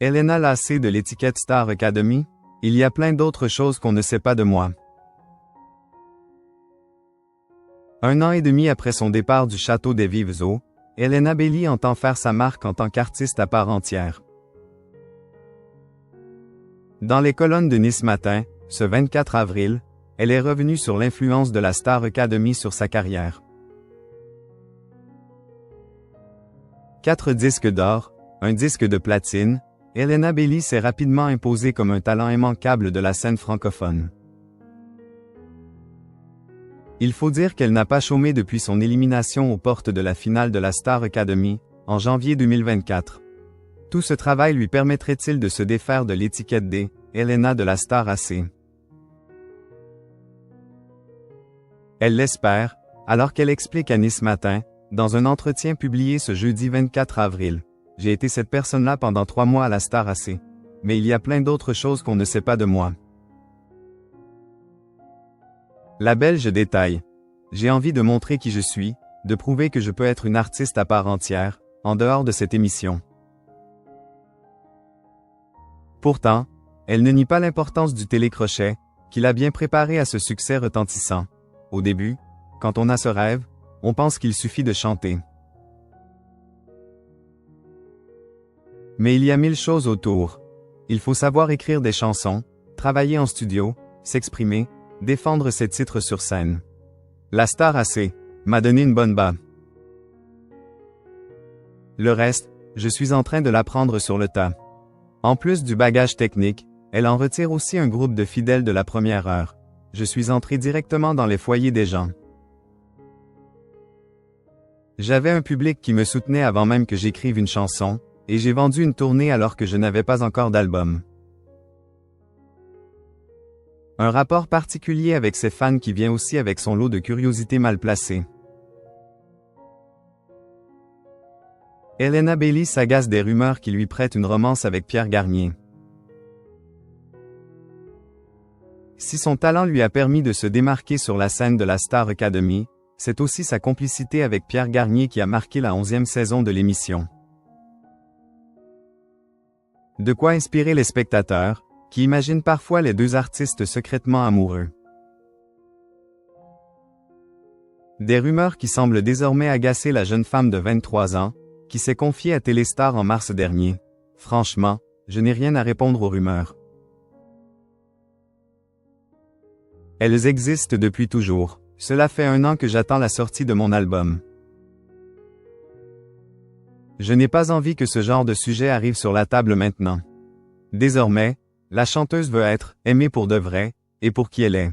Elena lassée de l'étiquette Star Academy? Il y a plein d'autres choses qu'on ne sait pas de moi. 1 an et demi après son départ du château des Vives Eaux, Elena Bailly entend faire sa marque en tant qu'artiste à part entière. Dans les colonnes de Nice Matin, ce 24 avril, elle est revenue sur l'influence de la Star Academy sur sa carrière. 4 disques d'or, un disque de platine, Elena Bailly s'est rapidement imposée comme un talent immanquable de la scène francophone. Il faut dire qu'elle n'a pas chômé depuis son élimination aux portes de la finale de la Star Academy, en janvier 2024. Tout ce travail lui permettrait-il de se défaire de l'étiquette d' Elena de la Star AC? Elle l'espère, alors qu'elle explique à Nice Matin, dans un entretien publié ce jeudi 24 avril. J'ai été cette personne-là pendant 3 mois à la Star AC. Mais il y a plein d'autres choses qu'on ne sait pas de moi. La Belge détaille. J'ai envie de montrer qui je suis, de prouver que je peux être une artiste à part entière, en dehors de cette émission. Pourtant, elle ne nie pas l'importance du télécrochet, qui l'a bien préparée à ce succès retentissant. Au début, quand on a ce rêve, on pense qu'il suffit de chanter. Mais il y a 1000 choses autour. Il faut savoir écrire des chansons, travailler en studio, s'exprimer, défendre ses titres sur scène. La Star AC m'a donné une bonne base. Le reste, je suis en train de l'apprendre sur le tas. En plus du bagage technique, elle en retire aussi un groupe de fidèles de la première heure. Je suis entré directement dans les foyers des gens. J'avais un public qui me soutenait avant même que j'écrive une chanson, et j'ai vendu une tournée alors que je n'avais pas encore d'album. Un rapport particulier avec ses fans qui vient aussi avec son lot de curiosités mal placées. Elena Bailly s'agace des rumeurs qui lui prêtent une romance avec Pierre Garnier. Si son talent lui a permis de se démarquer sur la scène de la Star Academy, c'est aussi sa complicité avec Pierre Garnier qui a marqué la 11e saison de l'émission. De quoi inspirer les spectateurs, qui imaginent parfois les deux artistes secrètement amoureux. Des rumeurs qui semblent désormais agacer la jeune femme de 23 ans, qui s'est confiée à Téléstar en mars dernier. Franchement, je n'ai rien à répondre aux rumeurs. Elles existent depuis toujours. Cela fait 1 an que j'attends la sortie de mon album. Je n'ai pas envie que ce genre de sujet arrive sur la table maintenant. Désormais, la chanteuse veut être aimée pour de vrai, et pour qui elle est.